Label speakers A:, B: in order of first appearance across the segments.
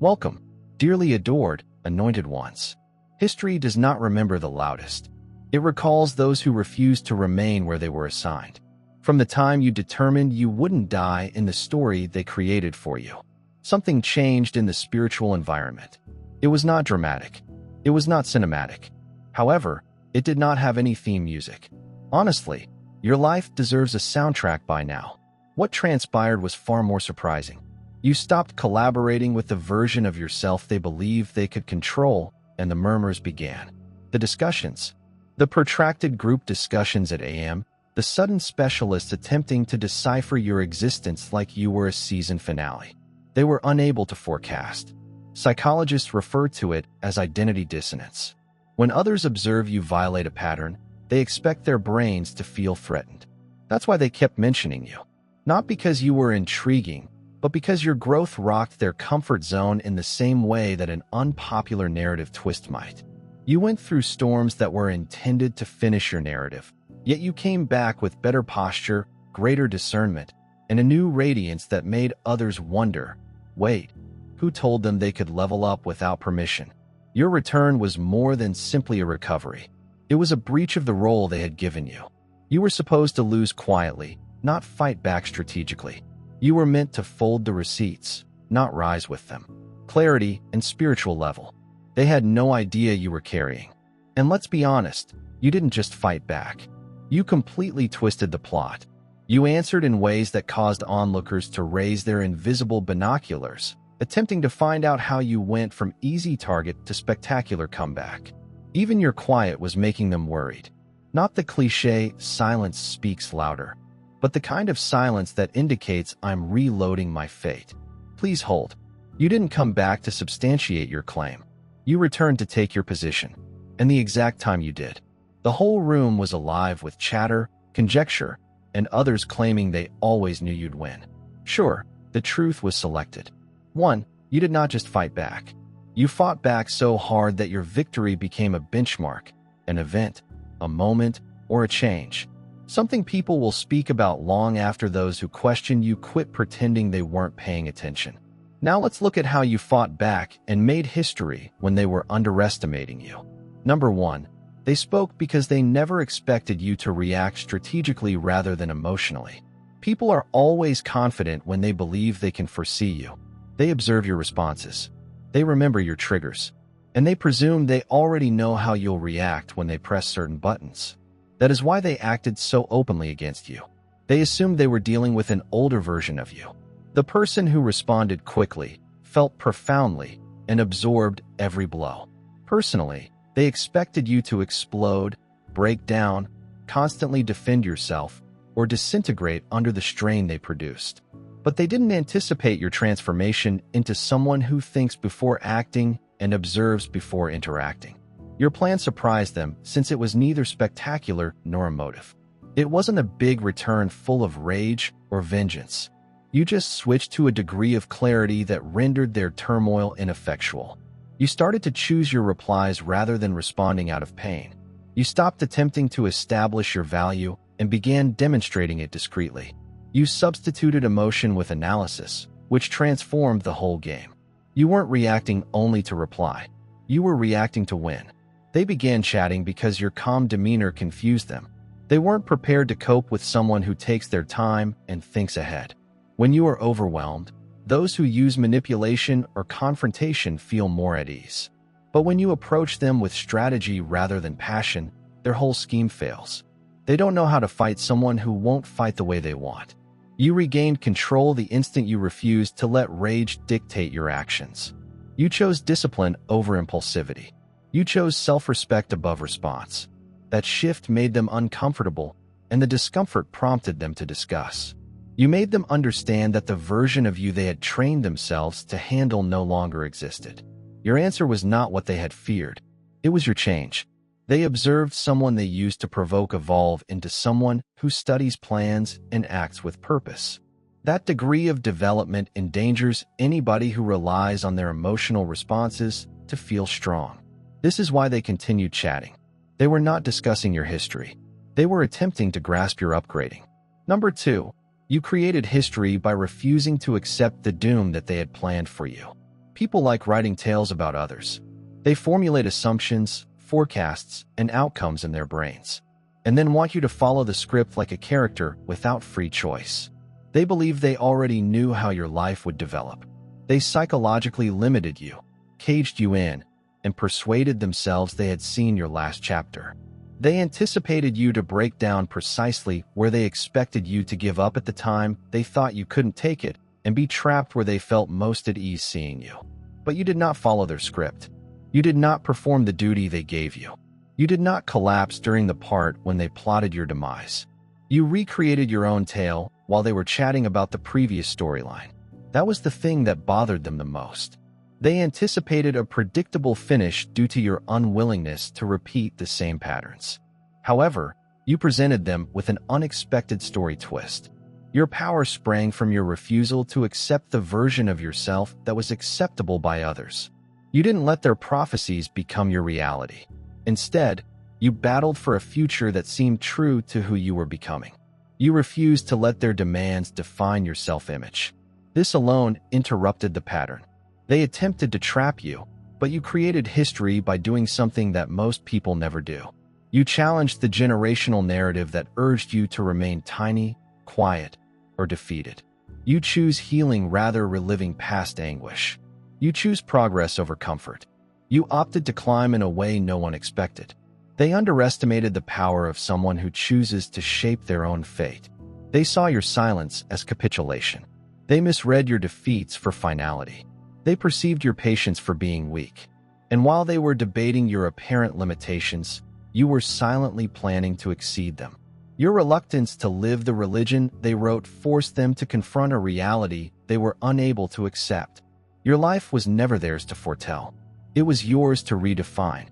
A: Welcome, dearly adored, anointed ones. History does not remember the loudest. It recalls those who refused to remain where they were assigned. From the time you determined you wouldn't die in the story they created for you, something changed in the spiritual environment. It was not dramatic. It was not cinematic. However, it did not have any theme music. Honestly, your life deserves a soundtrack by now. What transpired was far more surprising. You stopped collaborating with the version of yourself they believed they could control, and the murmurs began. The discussions. The protracted group discussions at AM, the sudden specialists attempting to decipher your existence like you were a season finale. They were unable to forecast. Psychologists refer to it as identity dissonance. When others observe you violate a pattern, they expect their brains to feel threatened. That's why they kept mentioning you. Not because you were intriguing, but because your growth rocked their comfort zone in the same way that an unpopular narrative twist might. You went through storms that were intended to finish your narrative, yet you came back with better posture, greater discernment, and a new radiance that made others wonder, wait, who told them they could level up without permission? Your return was more than simply a recovery. It was a breach of the role they had given you. You were supposed to lose quietly, not fight back strategically. You were meant to fold the receipts, not rise with them. Clarity and spiritual level. They had no idea you were carrying. And let's be honest, you didn't just fight back. You completely twisted the plot. You answered in ways that caused onlookers to raise their invisible binoculars, attempting to find out how you went from easy target to spectacular comeback. Even your quiet was making them worried. Not the cliché, silence speaks louder, but the kind of silence that indicates I'm reloading my fate. Please hold. You didn't come back to substantiate your claim. You returned to take your position. And the exact time you did, the whole room was alive with chatter, conjecture, and others claiming they always knew you'd win. Sure, the truth was selected. 1. You did not just fight back. You fought back so hard that your victory became a benchmark, an event, a moment, or a change. Something people will speak about long after those who question you quit pretending they weren't paying attention. Now let's look at how you fought back and made history when they were underestimating you. Number 1. They spoke because they never expected you to react strategically rather than emotionally. People are always confident when they believe they can foresee you. They observe your responses. They remember your triggers. And they presume they already know how you'll react when they press certain buttons. That is why they acted so openly against you. They assumed they were dealing with an older version of you. The person who responded quickly, felt profoundly, and absorbed every blow. Personally, they expected you to explode, break down, constantly defend yourself, or disintegrate under the strain they produced. But they didn't anticipate your transformation into someone who thinks before acting and observes before interacting. Your plan surprised them since it was neither spectacular nor emotive. It wasn't a big return full of rage or vengeance. You just switched to a degree of clarity that rendered their turmoil ineffectual. You started to choose your replies rather than responding out of pain. You stopped attempting to establish your value and began demonstrating it discreetly. You substituted emotion with analysis, which transformed the whole game. You weren't reacting only to reply. You were reacting to win. They began chatting because your calm demeanor confused them. They weren't prepared to cope with someone who takes their time and thinks ahead. When you are overwhelmed, those who use manipulation or confrontation feel more at ease. But when you approach them with strategy rather than passion, their whole scheme fails. They don't know how to fight someone who won't fight the way they want. You regained control the instant you refused to let rage dictate your actions. You chose discipline over impulsivity. You chose self-respect above response. That shift made them uncomfortable, and the discomfort prompted them to discuss. You made them understand that the version of you they had trained themselves to handle no longer existed. Your answer was not what they had feared. It was your change. They observed someone they used to provoke evolve into someone who studies plans and acts with purpose. That degree of development endangers anybody who relies on their emotional responses to feel strong. This is why they continued chatting. They were not discussing your history. They were attempting to grasp your upgrading. Number 2, you created history by refusing to accept the doom that they had planned for you. People like writing tales about others. They formulate assumptions, forecasts, and outcomes in their brains, and then want you to follow the script like a character without free choice. They believe they already knew how your life would develop. They psychologically limited you, caged you in, and persuaded themselves they had seen your last chapter. They anticipated you to break down precisely where they expected you to give up at the time they thought you couldn't take it, and be trapped where they felt most at ease seeing you. But you did not follow their script. You did not perform the duty they gave you. You did not collapse during the part when they plotted your demise. You recreated your own tale while they were chatting about the previous storyline. That was the thing that bothered them the most. They anticipated a predictable finish due to your unwillingness to repeat the same patterns. However, you presented them with an unexpected story twist. Your power sprang from your refusal to accept the version of yourself that was acceptable by others. You didn't let their prophecies become your reality. Instead, you battled for a future that seemed true to who you were becoming. You refused to let their demands define your self-image. This alone interrupted the pattern. They attempted to trap you, but you created history by doing something that most people never do. You challenged the generational narrative that urged you to remain tiny, quiet, or defeated. You choose healing rather reliving past anguish. You choose progress over comfort. You opted to climb in a way no one expected. They underestimated the power of someone who chooses to shape their own fate. They saw your silence as capitulation. They misread your defeats for finality. They perceived your patience for being weak. And while they were debating your apparent limitations, you were silently planning to exceed them. Your reluctance to live the religion they wrote forced them to confront a reality they were unable to accept. Your life was never theirs to foretell. It was yours to redefine.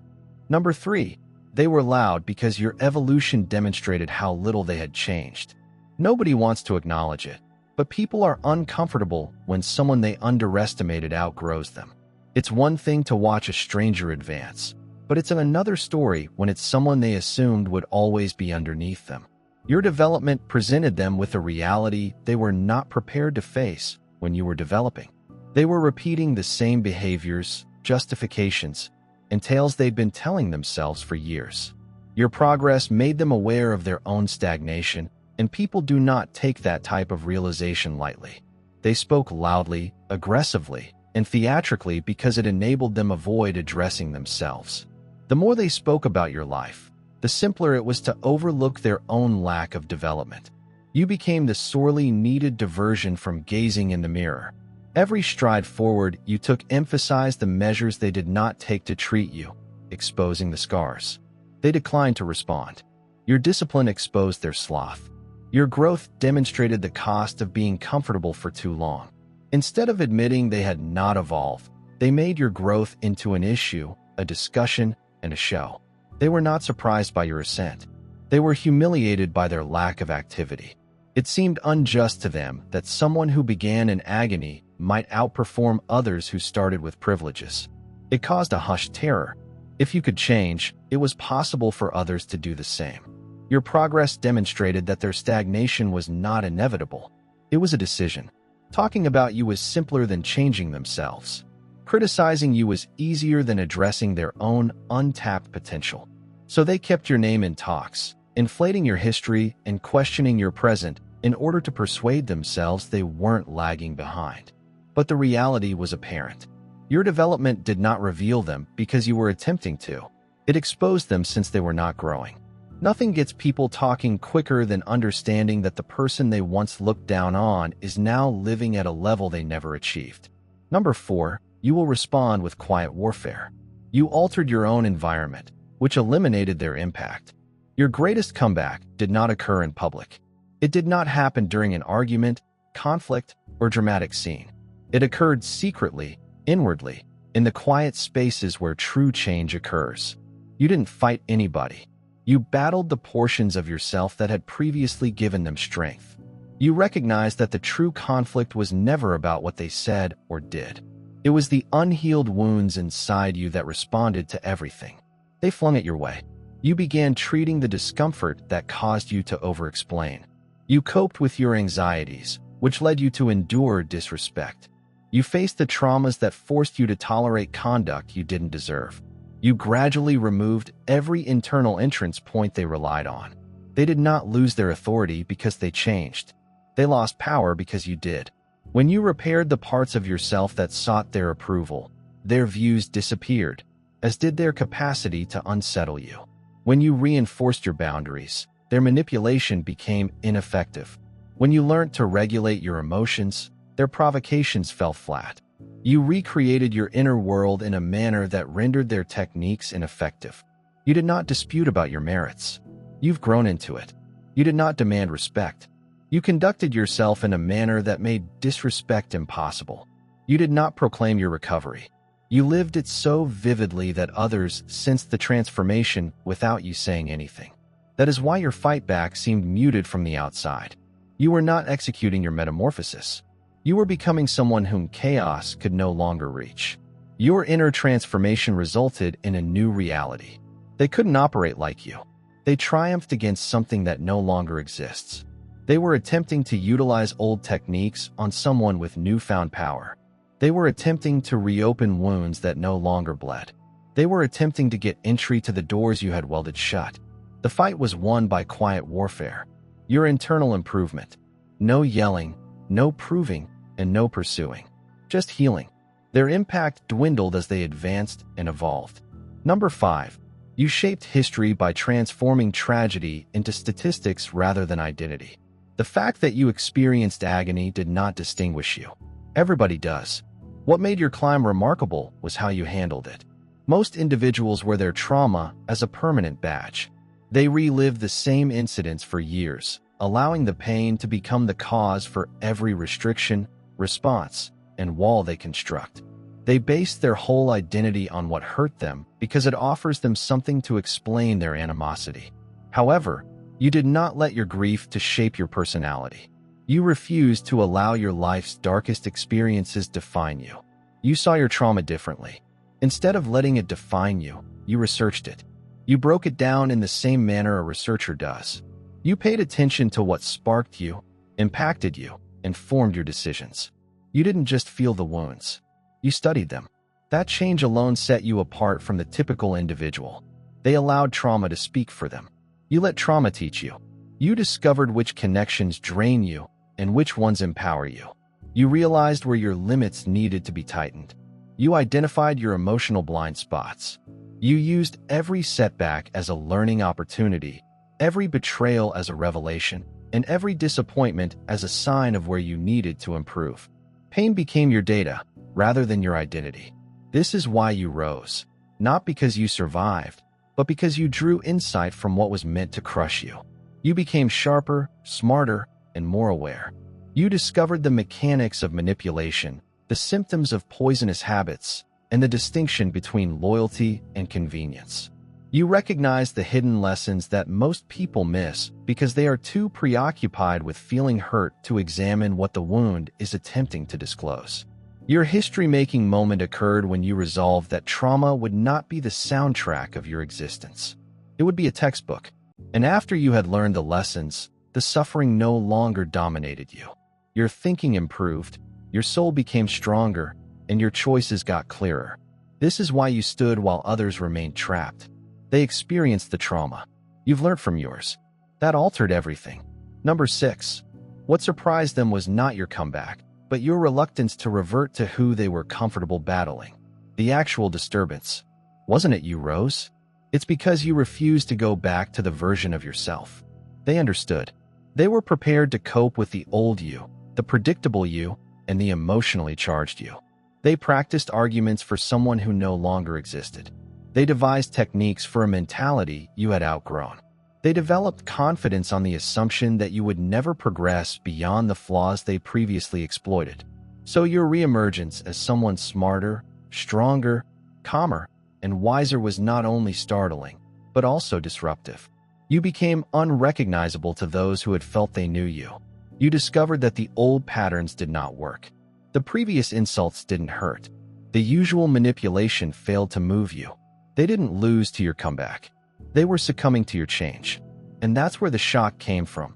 A: Number 3, they were loud because your evolution demonstrated how little they had changed. Nobody wants to acknowledge it, but people are uncomfortable when someone they underestimated outgrows them. It's one thing to watch a stranger advance, but it's another story when it's someone they assumed would always be underneath them. Your development presented them with a reality they were not prepared to face when you were developing. They were repeating the same behaviors, justifications, and tales they'd been telling themselves for years. Your progress made them aware of their own stagnation, and people do not take that type of realization lightly. They spoke loudly, aggressively, and theatrically because it enabled them avoid addressing themselves. The more they spoke about your life, the simpler it was to overlook their own lack of development. You became the sorely needed diversion from gazing in the mirror. Every stride forward you took emphasized the measures they did not take to treat you, exposing the scars. They declined to respond. Your discipline exposed their sloth. Your growth demonstrated the cost of being comfortable for too long. Instead of admitting they had not evolved, they made your growth into an issue, a discussion, and a show. They were not surprised by your ascent. They were humiliated by their lack of activity. It seemed unjust to them that someone who began in agony might outperform others who started with privileges. It caused a hushed terror. If you could change, it was possible for others to do the same. Your progress demonstrated that their stagnation was not inevitable. It was a decision. Talking about you was simpler than changing themselves. Criticizing you was easier than addressing their own untapped potential. So they kept your name in talks, inflating your history and questioning your present in order to persuade themselves they weren't lagging behind. But the reality was apparent. Your development did not reveal them because you were attempting to. It exposed them since they were not growing. Nothing gets people talking quicker than understanding that the person they once looked down on is now living at a level they never achieved. Number 4, you will respond with quiet warfare. You altered your own environment, which eliminated their impact. Your greatest comeback did not occur in public. It did not happen during an argument, conflict, or dramatic scene. It occurred secretly, inwardly, in the quiet spaces where true change occurs. You didn't fight anybody. You battled the portions of yourself that had previously given them strength. You recognized that the true conflict was never about what they said or did. It was the unhealed wounds inside you that responded to everything. They flung it your way. You began treating the discomfort that caused you to over-explain. You coped with your anxieties, which led you to endure disrespect. You faced the traumas that forced you to tolerate conduct you didn't deserve. You gradually removed every internal entrance point they relied on. They did not lose their authority because they changed. They lost power because you did. When you repaired the parts of yourself that sought their approval, their views disappeared, as did their capacity to unsettle you. When you reinforced your boundaries, their manipulation became ineffective. When you learned to regulate your emotions, their provocations fell flat. You recreated your inner world in a manner that rendered their techniques ineffective. You did not dispute about your merits. You've grown into it. You did not demand respect. You conducted yourself in a manner that made disrespect impossible. You did not proclaim your recovery. You lived it so vividly that others sensed the transformation without you saying anything. That is why your fight back seemed muted from the outside. You were not executing your metamorphosis. You were becoming someone whom chaos could no longer reach. Your inner transformation resulted in a new reality. They couldn't operate like you. They triumphed against something that no longer exists. They were attempting to utilize old techniques on someone with newfound power. They were attempting to reopen wounds that no longer bled. They were attempting to get entry to the doors you had welded shut. The fight was won by quiet warfare. Your internal improvement. No yelling, no proving, and no pursuing. Just healing. Their impact dwindled as they advanced and evolved. Number 5. You shaped history by transforming tragedy into statistics rather than identity. The fact that you experienced agony did not distinguish you. Everybody does. What made your climb remarkable was how you handled it. Most individuals wear their trauma as a permanent badge. They relive the same incidents for years, allowing the pain to become the cause for every restriction, response, and wall they construct. They base their whole identity on what hurt them because it offers them something to explain their animosity. However, you did not let your grief to shape your personality. You refused to allow your life's darkest experiences define you. You saw your trauma differently. Instead of letting it define you, you researched it. You broke it down in the same manner a researcher does. You paid attention to what sparked you, impacted you, and formed your decisions. You didn't just feel the wounds. You studied them. That change alone set you apart from the typical individual. They allowed trauma to speak for them. You let trauma teach you. You discovered which connections drain you and which ones empower you. You realized where your limits needed to be tightened. You identified your emotional blind spots. You used every setback as a learning opportunity, every betrayal as a revelation, and every disappointment as a sign of where you needed to improve. Pain became your data, rather than your identity. This is why you rose, not because you survived, but because you drew insight from what was meant to crush you. You became sharper, smarter, and more aware. You discovered the mechanics of manipulation, the symptoms of poisonous habits, and the distinction between loyalty and convenience. You recognized the hidden lessons that most people miss because they are too preoccupied with feeling hurt to examine what the wound is attempting to disclose. Your history-making moment occurred when you resolved that trauma would not be the soundtrack of your existence. It would be a textbook. And after you had learned the lessons, the suffering no longer dominated you. Your thinking improved, your soul became stronger, and your choices got clearer. This is why you stood while others remained trapped. They experienced the trauma. You've learned from yours. That altered everything. Number 6. What surprised them was not your comeback, but your reluctance to revert to who they were comfortable battling. The actual disturbance. Wasn't it you rose? It's because you refused to go back to the version of yourself. They understood. They were prepared to cope with the old you, the predictable you, and the emotionally charged you. They practiced arguments for someone who no longer existed. They devised techniques for a mentality you had outgrown. They developed confidence on the assumption that you would never progress beyond the flaws they previously exploited. So your reemergence as someone smarter, stronger, calmer, and wiser was not only startling, but also disruptive. You became unrecognizable to those who had felt they knew you. You discovered that the old patterns did not work. The previous insults didn't hurt. The usual manipulation failed to move you. They didn't lose to your comeback. They were succumbing to your change. And that's where the shock came from.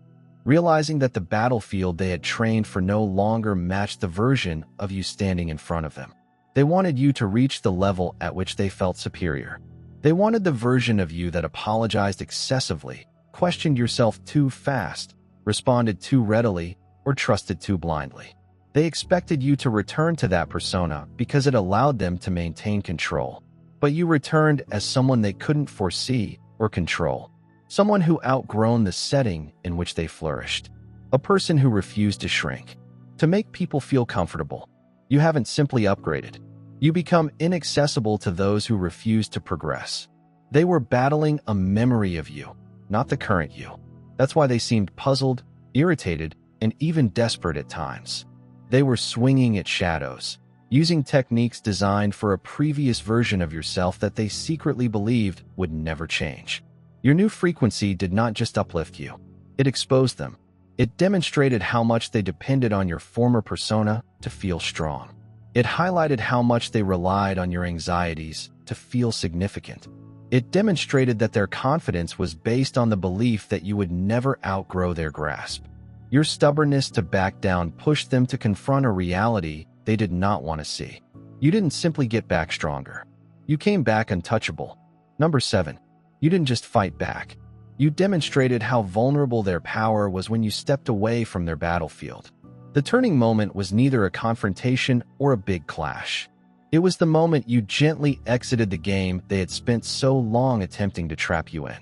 A: realizing that the battlefield they had trained for no longer matched the version of you standing in front of them. They wanted you to reach the level at which they felt superior. They wanted the version of you that apologized excessively, questioned yourself too fast, responded too readily, or trusted too blindly. They expected you to return to that persona because it allowed them to maintain control. But you returned as someone they couldn't foresee or control. Someone who outgrown the setting in which they flourished. A person who refused to shrink. To make people feel comfortable. You haven't simply upgraded. You become inaccessible to those who refuse to progress. They were battling a memory of you, not the current you. That's why they seemed puzzled, irritated, and even desperate at times. They were swinging at shadows, using techniques designed for a previous version of yourself that they secretly believed would never change. Your new frequency did not just uplift you. It exposed them. It demonstrated how much they depended on your former persona to feel strong. It highlighted how much they relied on your anxieties to feel significant. It demonstrated that their confidence was based on the belief that you would never outgrow their grasp. Your stubbornness to back down pushed them to confront a reality they did not want to see. You didn't simply get back stronger. You came back untouchable. Number 7. You didn't just fight back. You demonstrated how vulnerable their power was when you stepped away from their battlefield. The turning moment was neither a confrontation or a big clash. It was the moment you gently exited the game they had spent so long attempting to trap you in.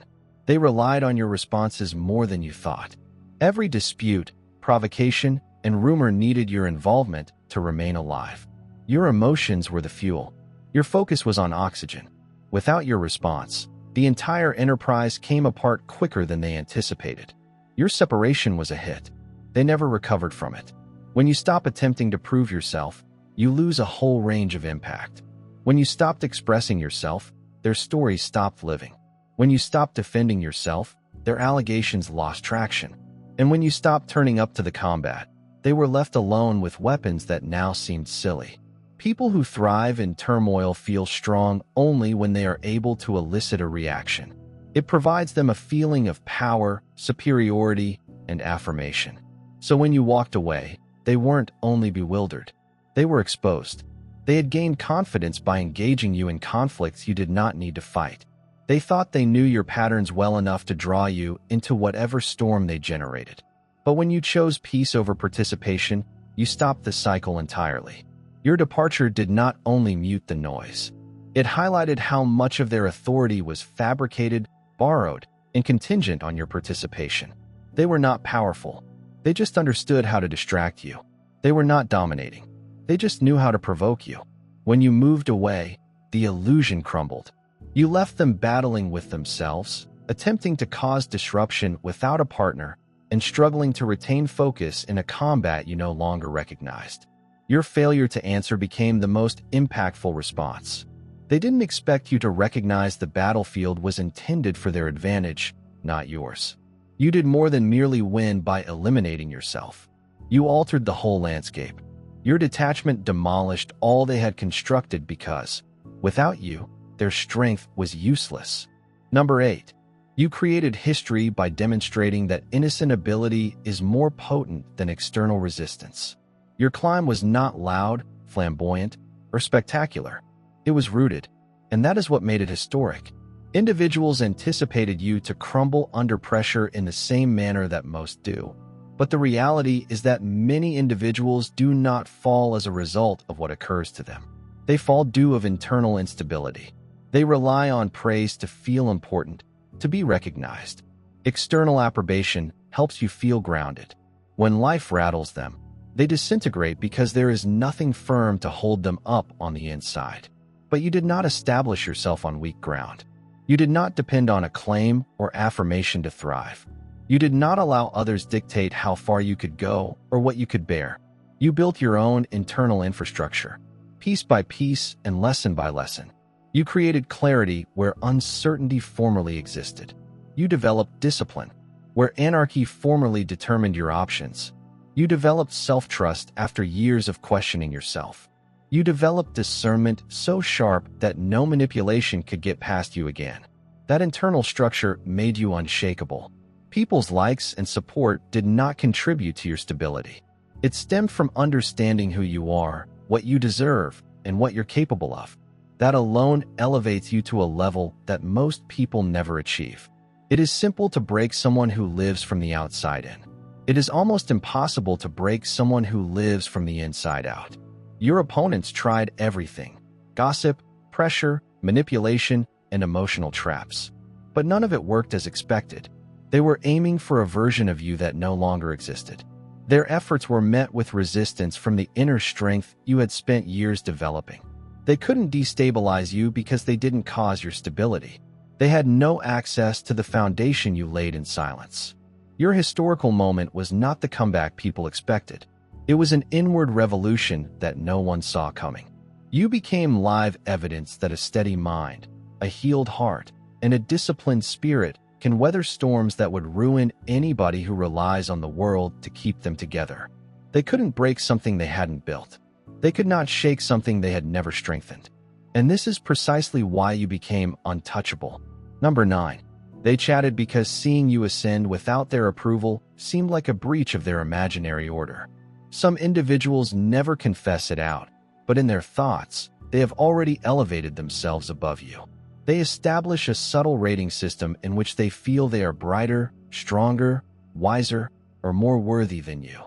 A: They relied on your responses more than you thought. Every dispute, provocation, and rumor needed your involvement to remain alive. Your emotions were the fuel. Your focus was on oxygen. Without your response, the entire enterprise came apart quicker than they anticipated. Your separation was a hit. They never recovered from it. When you stop attempting to prove yourself, you lose a whole range of impact. When you stopped expressing yourself, their stories stopped living. When you stopped defending yourself, their allegations lost traction. And when you stopped turning up to the combat, they were left alone with weapons that now seemed silly. People who thrive in turmoil feel strong only when they are able to elicit a reaction. It provides them a feeling of power, superiority, and affirmation. So when you walked away, they weren't only bewildered. They were exposed. They had gained confidence by engaging you in conflicts you did not need to fight. They thought they knew your patterns well enough to draw you into whatever storm they generated. But when you chose peace over participation, you stopped the cycle entirely. Your departure did not only mute the noise. It highlighted how much of their authority was fabricated, borrowed, and contingent on your participation. They were not powerful. They just understood how to distract you. They were not dominating. They just knew how to provoke you. When you moved away, the illusion crumbled. You left them battling with themselves, attempting to cause disruption without a partner, and struggling to retain focus in a combat you no longer recognized. Your failure to answer became the most impactful response. They didn't expect you to recognize the battlefield was intended for their advantage, not yours. You did more than merely win by eliminating yourself. You altered the whole landscape. Your detachment demolished all they had constructed because, without you, their strength was useless. Number 8. You created history by demonstrating that innocent ability is more potent than external resistance. Your climb was not loud, flamboyant, or spectacular. It was rooted, and that is what made it historic. Individuals anticipated you to crumble under pressure in the same manner that most do. But the reality is that many individuals do not fall as a result of what occurs to them. They fall due of internal instability. They rely on praise to feel important, to be recognized. External approbation helps you feel grounded. When life rattles them, they disintegrate because there is nothing firm to hold them up on the inside. But you did not establish yourself on weak ground. You did not depend on acclaim or affirmation to thrive. You did not allow others dictate how far you could go or what you could bear. You built your own internal infrastructure, piece by piece and lesson by lesson. You created clarity where uncertainty formerly existed. You developed discipline where anarchy formerly determined your options. You developed self-trust after years of questioning yourself. You developed discernment so sharp that no manipulation could get past you again. That internal structure made you unshakable. People's likes and support did not contribute to your stability. It stemmed from understanding who you are, what you deserve, and what you're capable of. That alone elevates you to a level that most people never achieve. It is simple to break someone who lives from the outside in. It is almost impossible to break someone who lives from the inside out. Your opponents tried everything: gossip, pressure, manipulation, and emotional traps. But none of it worked as expected. They were aiming for a version of you that no longer existed. Their efforts were met with resistance from the inner strength you had spent years developing. They couldn't destabilize you because they didn't cause your stability. They had no access to the foundation you laid in silence. Your historical moment was not the comeback people expected. It was an inward revolution that no one saw coming. You became live evidence that a steady mind, a healed heart, and a disciplined spirit can weather storms that would ruin anybody who relies on the world to keep them together. They couldn't break something they hadn't built. They could not shake something they had never strengthened. And this is precisely why you became untouchable. Number 9. They chatted because seeing you ascend without their approval seemed like a breach of their imaginary order. Some individuals never confess it out, but in their thoughts, they have already elevated themselves above you. They establish a subtle rating system in which they feel they are brighter, stronger, wiser, or more worthy than you.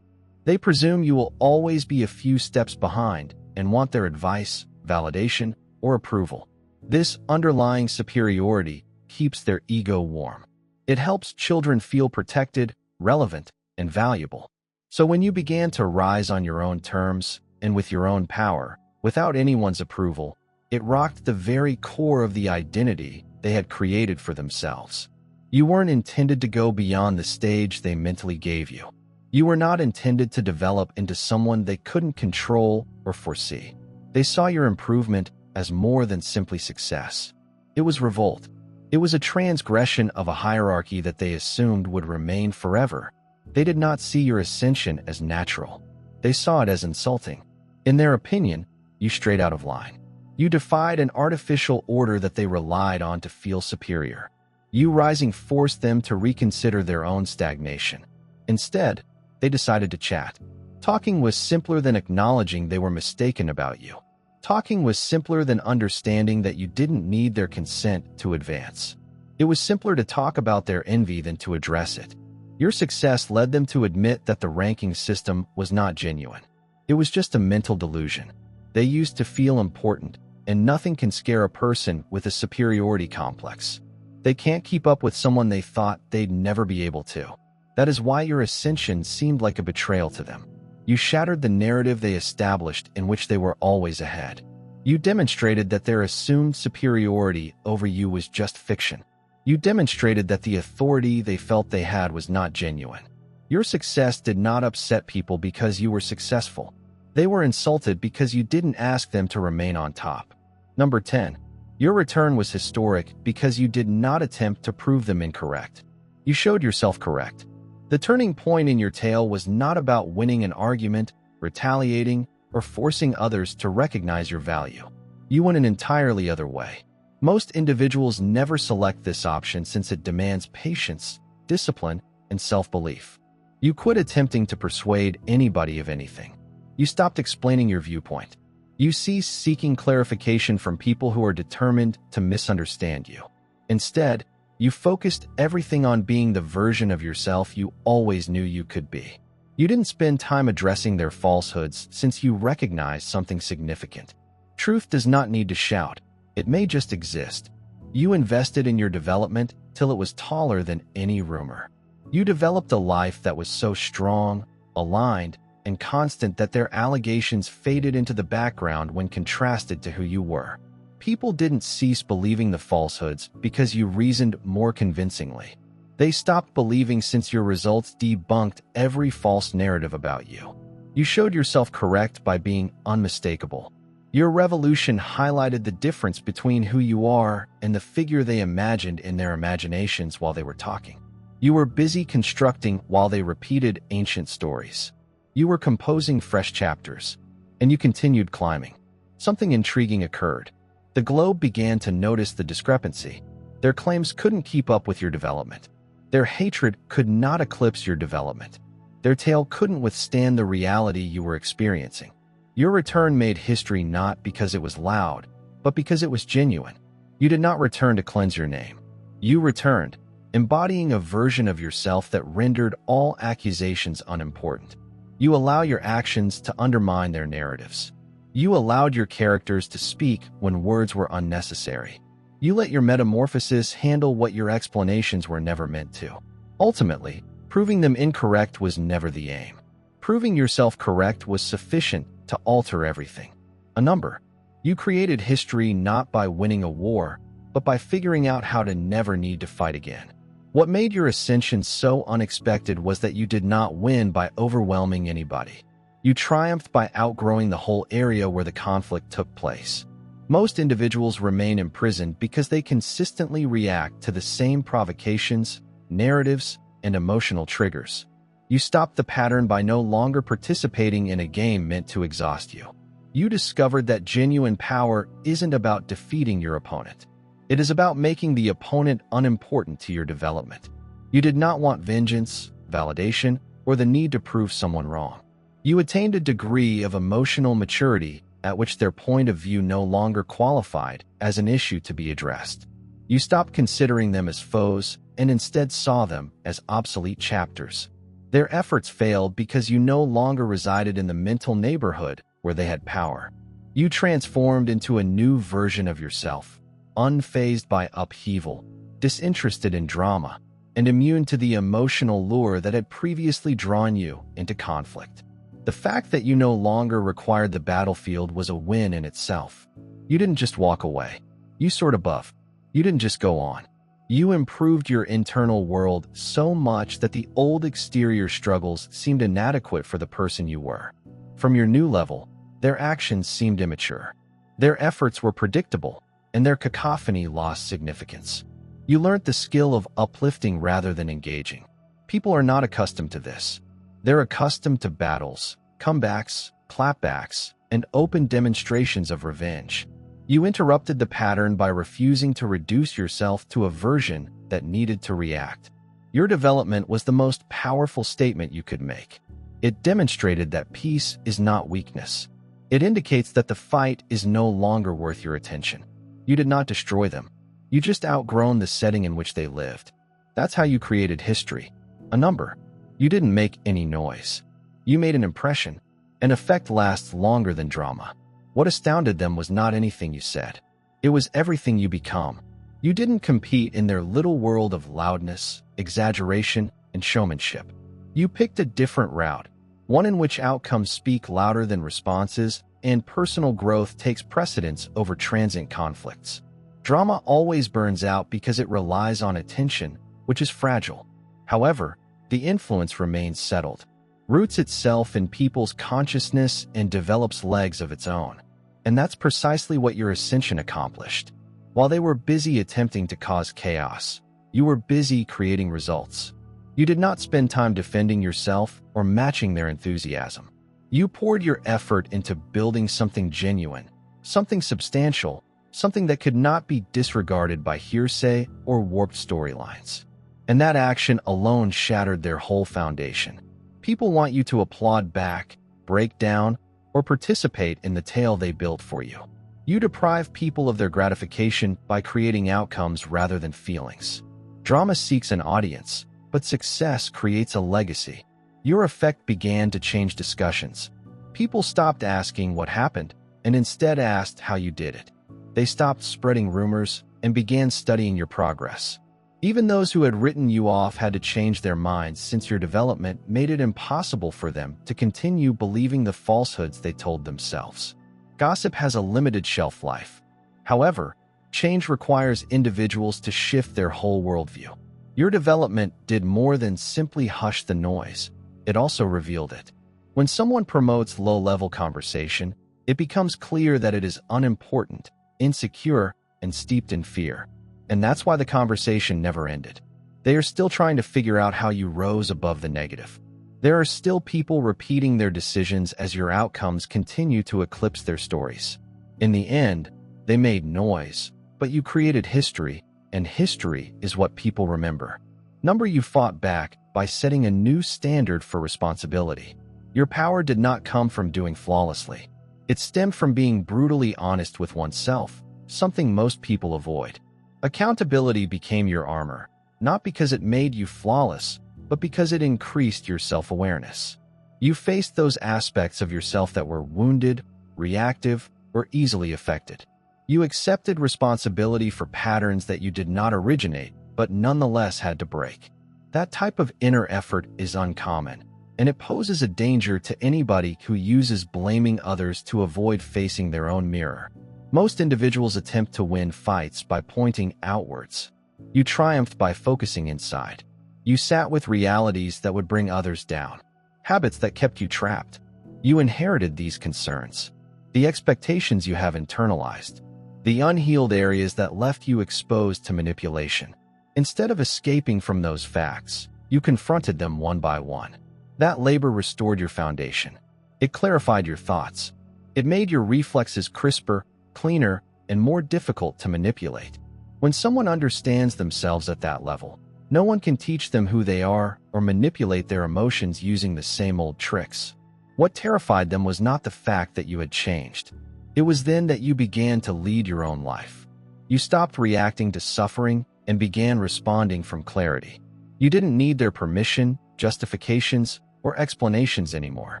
A: They presume you will always be a few steps behind and want their advice, validation, or approval. This underlying superiority keeps their ego warm. It helps children feel protected, relevant, and valuable. So when you began to rise on your own terms and with your own power, without anyone's approval, it rocked the very core of the identity they had created for themselves. You weren't intended to go beyond the stage they mentally gave you. You were not intended to develop into someone they couldn't control or foresee. They saw your improvement as more than simply success. It was revolt. It was a transgression of a hierarchy that they assumed would remain forever. They did not see your ascension as natural. They saw it as insulting. In their opinion, you strayed out of line. You defied an artificial order that they relied on to feel superior. You rising forced them to reconsider their own stagnation. Instead, they decided to chat. Talking was simpler than acknowledging they were mistaken about you. Talking was simpler than understanding that you didn't need their consent to advance. It was simpler to talk about their envy than to address it. Your success led them to admit that the ranking system was not genuine. It was just a mental delusion. They used to feel important, and nothing can scare a person with a superiority complex. They can't keep up with someone they thought they'd never be able to. That is why your ascension seemed like a betrayal to them. You shattered the narrative they established in which they were always ahead. You demonstrated that their assumed superiority over you was just fiction. You demonstrated that the authority they felt they had was not genuine. Your success did not upset people because you were successful. They were insulted because you didn't ask them to remain on top. Number 10. Your return was historic because you did not attempt to prove them incorrect. You showed yourself correct. The turning point in your tale was not about winning an argument, retaliating, or forcing others to recognize your value. You went an entirely other way. Most individuals never select this option since it demands patience, discipline, and self-belief. You quit attempting to persuade anybody of anything. You stopped explaining your viewpoint. You ceased seeking clarification from people who are determined to misunderstand you. Instead, you focused everything on being the version of yourself you always knew you could be. You didn't spend time addressing their falsehoods since you recognized something significant. Truth does not need to shout. It may just exist. You invested in your development till it was taller than any rumor. You developed a life that was so strong, aligned, and constant that their allegations faded into the background when contrasted to who you were. People didn't cease believing the falsehoods because you reasoned more convincingly. They stopped believing since your results debunked every false narrative about you. You showed yourself correct by being unmistakable. Your revolution highlighted the difference between who you are and the figure they imagined in their imaginations while they were talking. You were busy constructing while they repeated ancient stories. You were composing fresh chapters, and you continued climbing. Something intriguing occurred. The globe began to notice the discrepancy. Their claims couldn't keep up with your development. Their hatred could not eclipse your development. Their tale couldn't withstand the reality you were experiencing. Your return made history not because it was loud, but because it was genuine. You did not return to cleanse your name. You returned, embodying a version of yourself that rendered all accusations unimportant. You allow your actions to undermine their narratives. You allowed your characters to speak when words were unnecessary. You let your metamorphosis handle what your explanations were never meant to. Ultimately, proving them incorrect was never the aim. Proving yourself correct was sufficient to alter everything. A number. You created history not by winning a war, but by figuring out how to never need to fight again. What made your ascension so unexpected was that you did not win by overwhelming anybody. You triumphed by outgrowing the whole area where the conflict took place. Most individuals remain imprisoned because they consistently react to the same provocations, narratives, and emotional triggers. You stopped the pattern by no longer participating in a game meant to exhaust you. You discovered that genuine power isn't about defeating your opponent. It is about making the opponent unimportant to your development. You did not want vengeance, validation, or the need to prove someone wrong. You attained a degree of emotional maturity at which their point of view no longer qualified as an issue to be addressed. You stopped considering them as foes and instead saw them as obsolete chapters. Their efforts failed because you no longer resided in the mental neighborhood where they had power. You transformed into a new version of yourself, unfazed by upheaval, disinterested in drama, and immune to the emotional lure that had previously drawn you into conflict. The fact that you no longer required the battlefield was a win in itself. You didn't just walk away. You soared above. You didn't just go on. You improved your internal world so much that the old exterior struggles seemed inadequate for the person you were. From your new level, their actions seemed immature. Their efforts were predictable, and their cacophony lost significance. You learned the skill of uplifting rather than engaging. People are not accustomed to this. They're accustomed to battles, comebacks, clapbacks, and open demonstrations of revenge. You interrupted the pattern by refusing to reduce yourself to a version that needed to react. Your development was the most powerful statement you could make. It demonstrated that peace is not weakness. It indicates that the fight is no longer worth your attention. You did not destroy them. You just outgrown the setting in which they lived. That's how you created history. A number. You didn't make any noise. You made an impression. An effect lasts longer than drama. What astounded them was not anything you said. It was everything you become. You didn't compete in their little world of loudness, exaggeration, and showmanship. You picked a different route, one in which outcomes speak louder than responses and personal growth takes precedence over transient conflicts. Drama always burns out because it relies on attention, which is fragile. However, the influence remains settled, roots itself in people's consciousness, and develops legs of its own. And that's precisely what your ascension accomplished. While they were busy attempting to cause chaos, you were busy creating results. You did not spend time defending yourself or matching their enthusiasm. You poured your effort into building something genuine, something substantial, something that could not be disregarded by hearsay or warped storylines. And that action alone shattered their whole foundation. People want you to applaud back, break down, or participate in the tale they built for you. You deprive people of their gratification by creating outcomes rather than feelings. Drama seeks an audience, but success creates a legacy. Your effect began to change discussions. People stopped asking what happened and instead asked how you did it. They stopped spreading rumors and began studying your progress. Even those who had written you off had to change their minds since your development made it impossible for them to continue believing the falsehoods they told themselves. Gossip has a limited shelf life. However, change requires individuals to shift their whole worldview. Your development did more than simply hush the noise. It also revealed it. When someone promotes low-level conversation, it becomes clear that it is unimportant, insecure, and steeped in fear. And that's why the conversation never ended. They are still trying to figure out how you rose above the negative. There are still people repeating their decisions as your outcomes continue to eclipse their stories. In the end, they made noise, but you created history, and history is what people remember. You fought back by setting a new standard for responsibility. Your power did not come from doing flawlessly. It stemmed from being brutally honest with oneself, something most people avoid. Accountability became your armor, not because it made you flawless, but because it increased your self-awareness. You faced those aspects of yourself that were wounded, reactive, or easily affected. You accepted responsibility for patterns that you did not originate, but nonetheless had to break. That type of inner effort is uncommon, and it poses a danger to anybody who uses blaming others to avoid facing their own mirror. Most individuals attempt to win fights by pointing outwards. You triumphed by focusing inside. You sat with realities that would bring others down, habits that kept you trapped. You inherited these concerns, the expectations you have internalized, the unhealed areas that left you exposed to manipulation. Instead of escaping from those facts, you confronted them one by one. That labor restored your foundation. It clarified your thoughts. It made your reflexes crisper, cleaner, and more difficult to manipulate. When someone understands themselves at that level, no one can teach them who they are or manipulate their emotions using the same old tricks. What terrified them was not the fact that you had changed. It was then that you began to lead your own life. You stopped reacting to suffering and began responding from clarity. You didn't need their permission, justifications, or explanations anymore.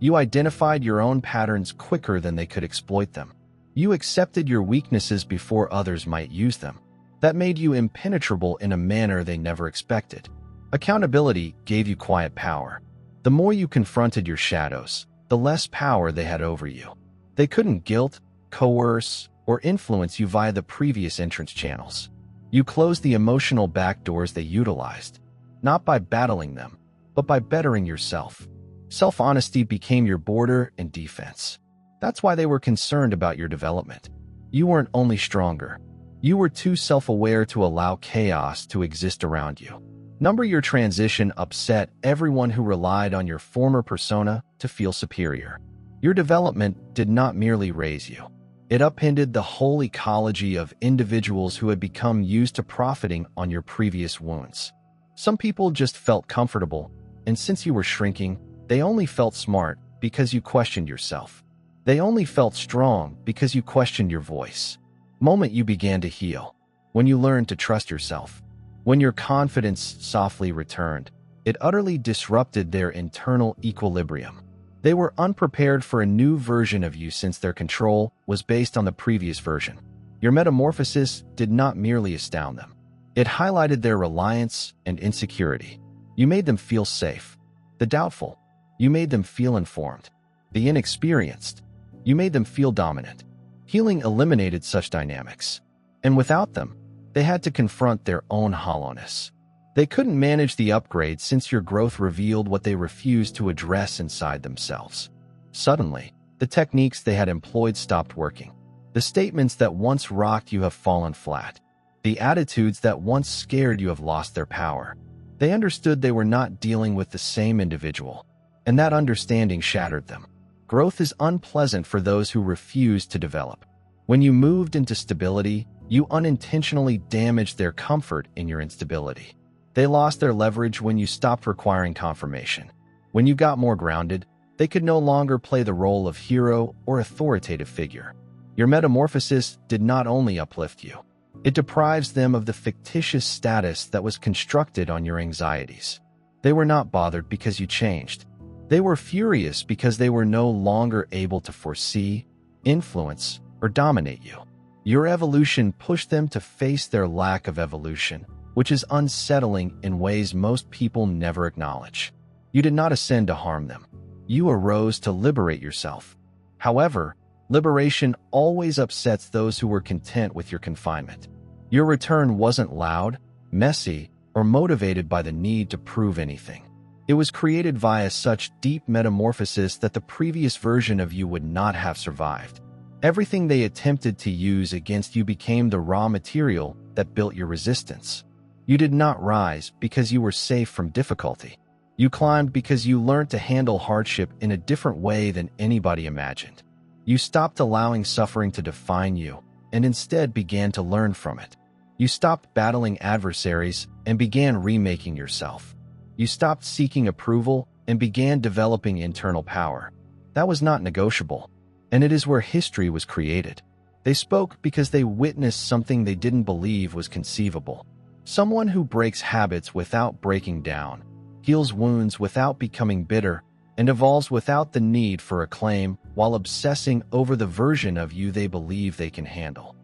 A: You identified your own patterns quicker than they could exploit them. You accepted your weaknesses before others might use them. That made you impenetrable in a manner they never expected. Accountability gave you quiet power. The more you confronted your shadows, the less power they had over you. They couldn't guilt, coerce, or influence you via the previous entrance channels. You closed the emotional back doors they utilized, not by battling them, but by bettering yourself. Self-honesty became your border and defense. That's why they were concerned about your development. You weren't only stronger. You were too self-aware to allow chaos to exist around you. Your transition upset everyone who relied on your former persona to feel superior. Your development did not merely raise you. It upended the whole ecology of individuals who had become used to profiting on your previous wounds. Some people just felt comfortable, and since you were shrinking, they only felt smart because you questioned yourself. They only felt strong because you questioned your voice. Moment you began to heal, when you learned to trust yourself, when your confidence softly returned, it utterly disrupted their internal equilibrium. They were unprepared for a new version of you since their control was based on the previous version. Your metamorphosis did not merely astound them. It highlighted their reliance and insecurity. You made them feel safe. The doubtful, you made them feel informed. The inexperienced, you made them feel dominant. Healing eliminated such dynamics. And without them, they had to confront their own hollowness. They couldn't manage the upgrade since your growth revealed what they refused to address inside themselves. Suddenly, the techniques they had employed stopped working. The statements that once rocked you have fallen flat. The attitudes that once scared you have lost their power. They understood they were not dealing with the same individual, and that understanding shattered them. Growth is unpleasant for those who refuse to develop. When you moved into stability, you unintentionally damaged their comfort in your instability. They lost their leverage when you stopped requiring confirmation. When you got more grounded, they could no longer play the role of hero or authoritative figure. Your metamorphosis did not only uplift you, it deprives them of the fictitious status that was constructed on your anxieties. They were not bothered because you changed. They were furious because they were no longer able to foresee, influence, or dominate you. Your evolution pushed them to face their lack of evolution, which is unsettling in ways most people never acknowledge. You did not ascend to harm them. You arose to liberate yourself. However, liberation always upsets those who were content with your confinement. Your return wasn't loud, messy, or motivated by the need to prove anything. It was created via such deep metamorphosis that the previous version of you would not have survived. Everything they attempted to use against you became the raw material that built your resistance. You did not rise because you were safe from difficulty. You climbed because you learned to handle hardship in a different way than anybody imagined. You stopped allowing suffering to define you and instead began to learn from it. You stopped battling adversaries and began remaking yourself. You stopped seeking approval and began developing internal power. That was not negotiable, and it is where history was created. They spoke because they witnessed something they didn't believe was conceivable. Someone who breaks habits without breaking down, heals wounds without becoming bitter, and evolves without the need for acclaim while obsessing over the version of you they believe they can handle.